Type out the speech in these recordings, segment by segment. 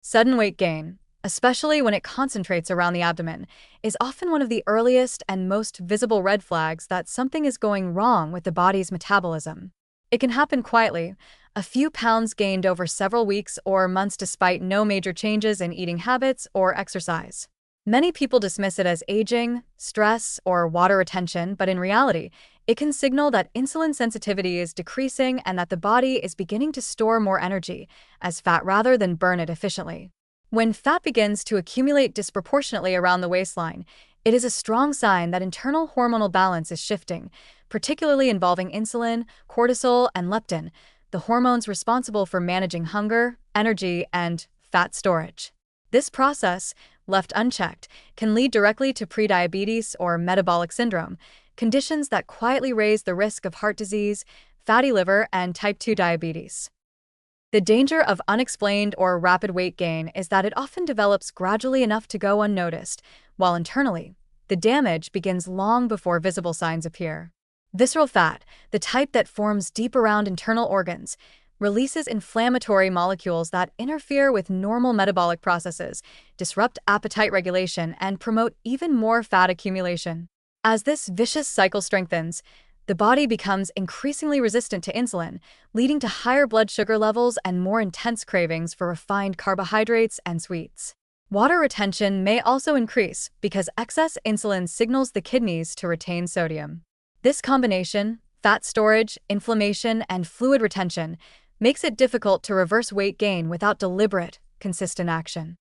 Sudden weight gain, especially when it concentrates around the abdomen, is often one of the earliest and most visible red flags that something is going wrong with the body's metabolism. It can happen quietly, a few pounds gained over several weeks or months despite no major changes in eating habits or exercise. Many people dismiss it as aging, stress, or water retention, but in reality, it can signal that insulin sensitivity is decreasing and that the body is beginning to store more energy as fat rather than burn it efficiently. When fat begins to accumulate disproportionately around the waistline, it is a strong sign that internal hormonal balance is shifting, particularly involving insulin, cortisol, and leptin, the hormones responsible for managing hunger, energy, and fat storage. This process, left unchecked, can lead directly to prediabetes or metabolic syndrome, conditions that quietly raise the risk of heart disease, fatty liver, and type 2 diabetes. The danger of unexplained or rapid weight gain is that it often develops gradually enough to go unnoticed, while internally, the damage begins long before visible signs appear. Visceral fat, the type that forms deep around internal organs, releases inflammatory molecules that interfere with normal metabolic processes, disrupt appetite regulation, and promote even more fat accumulation. As this vicious cycle strengthens, the body becomes increasingly resistant to insulin, leading to higher blood sugar levels and more intense cravings for refined carbohydrates and sweets. Water retention may also increase because excess insulin signals the kidneys to retain sodium. This combination, fat storage, inflammation, and fluid retention, makes it difficult to reverse weight gain without deliberate, consistent action.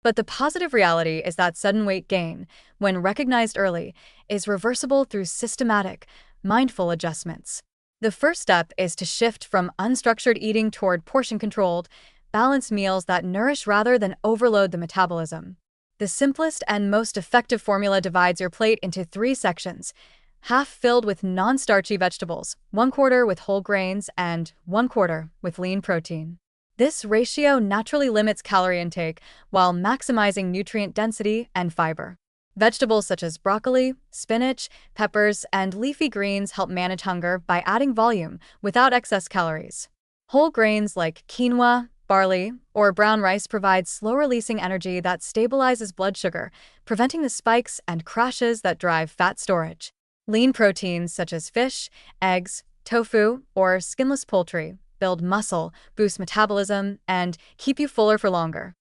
But the positive reality is that sudden weight gain, when recognized early, is reversible through systematic, mindful adjustments. The first step is to shift from unstructured eating toward portion-controlled, balanced meals that nourish rather than overload the metabolism. The simplest and most effective formula divides your plate into 3 sections: half filled with non-starchy vegetables, 1/4 with whole grains, and 1/4 with lean protein. This ratio naturally limits calorie intake while maximizing nutrient density and fiber. Vegetables such as broccoli, spinach, peppers, and leafy greens help manage hunger by adding volume without excess calories. Whole grains like quinoa, barley, or brown rice provide slow-releasing energy that stabilizes blood sugar, preventing the spikes and crashes that drive fat storage. Lean proteins such as fish, eggs, tofu, or skinless poultry build muscle, boost metabolism, and keep you fuller for longer.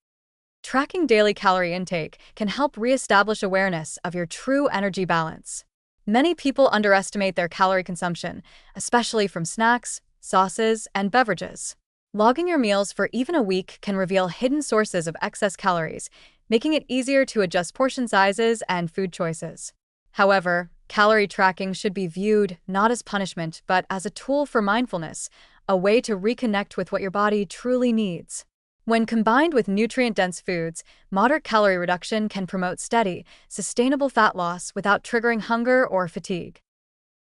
Tracking daily calorie intake can help reestablish awareness of your true energy balance. Many people underestimate their calorie consumption, especially from snacks, sauces, and beverages. Logging your meals for even a week can reveal hidden sources of excess calories, making it easier to adjust portion sizes and food choices. However, calorie tracking should be viewed not as punishment but as a tool for mindfulness, a way to reconnect with what your body truly needs. When combined with nutrient-dense foods, moderate calorie reduction can promote steady, sustainable fat loss without triggering hunger or fatigue.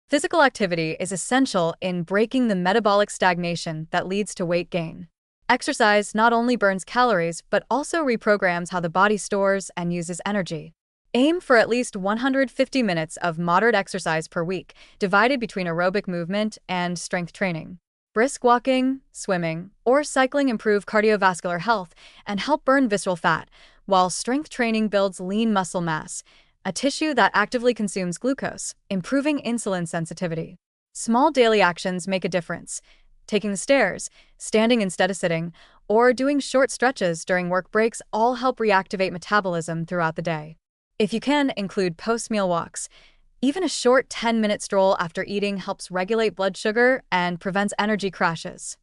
Physical activity is essential in breaking the metabolic stagnation that leads to weight gain. Exercise not only burns calories but also reprograms how the body stores and uses energy. Aim for at least 150 minutes of moderate exercise per week, divided between aerobic movement and strength training. Brisk walking, swimming, or cycling improve cardiovascular health and help burn visceral fat, while strength training builds lean muscle mass, a tissue that actively consumes glucose, improving insulin sensitivity. Small daily actions make a difference. Taking the stairs, standing instead of sitting, or doing short stretches during work breaks all help reactivate metabolism throughout the day. If you can, include post-meal walks. Even a short 10-minute stroll after eating helps regulate blood sugar and prevents energy crashes.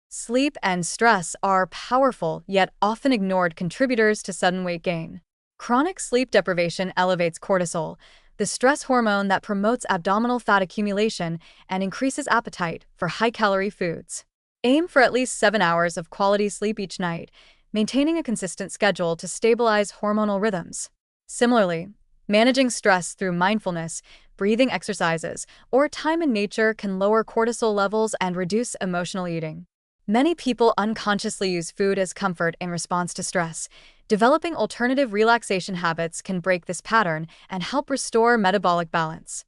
Sleep and stress are powerful yet often ignored contributors to sudden weight gain. Chronic sleep deprivation elevates cortisol, the stress hormone that promotes abdominal fat accumulation and increases appetite for high-calorie foods. Aim for at least 7 hours of quality sleep each night, maintaining a consistent schedule to stabilize hormonal rhythms. Similarly, managing stress through mindfulness, breathing exercises, or time in nature can lower cortisol levels and reduce emotional eating. Many people unconsciously use food as comfort in response to stress. Developing alternative relaxation habits can break this pattern and help restore metabolic balance.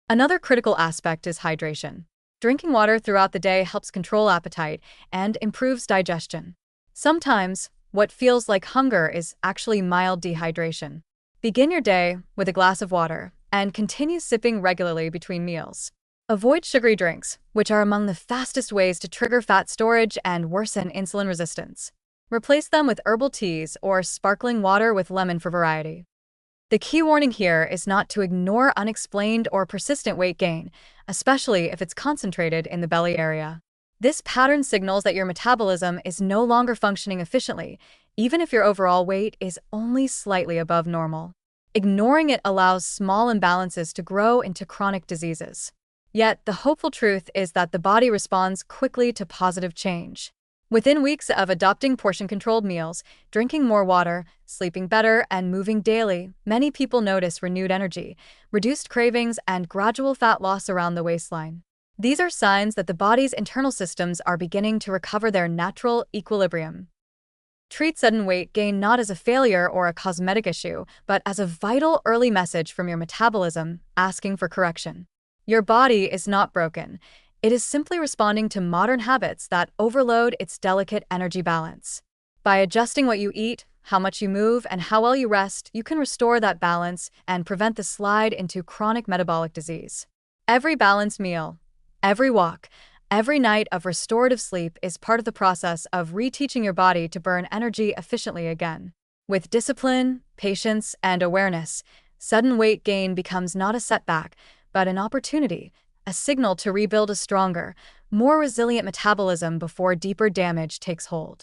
Another critical aspect is hydration. Drinking water throughout the day helps control appetite and improves digestion. Sometimes, What feels like hunger is actually mild dehydration. Begin your day with a glass of water and continue sipping regularly between meals. Avoid sugary drinks, which are among the fastest ways to trigger fat storage and worsen insulin resistance. Replace them with herbal teas or sparkling water with lemon for variety. The key warning here is not to ignore unexplained or persistent weight gain, especially if it's concentrated in the belly area. This pattern signals that your metabolism is no longer functioning efficiently, even if your overall weight is only slightly above normal. Ignoring it allows small imbalances to grow into chronic diseases. Yet, the hopeful truth is that the body responds quickly to positive change. Within weeks of adopting portion-controlled meals, drinking more water, sleeping better, and moving daily, many people notice renewed energy, reduced cravings, and gradual fat loss around the waistline. These are signs that the body's internal systems are beginning to recover their natural equilibrium. Treat sudden weight gain not as a failure or a cosmetic issue, but as a vital early message from your metabolism asking for correction. Your body is not broken. It is simply responding to modern habits that overload its delicate energy balance. By adjusting what you eat, how much you move, and how well you rest, you can restore that balance and prevent the slide into chronic metabolic disease. Every balanced meal, every walk, every night of restorative sleep is part of the process of reteaching your body to burn energy efficiently again. With discipline, patience, and awareness, sudden weight gain becomes not a setback, but an opportunity, a signal to rebuild a stronger, more resilient metabolism before deeper damage takes hold.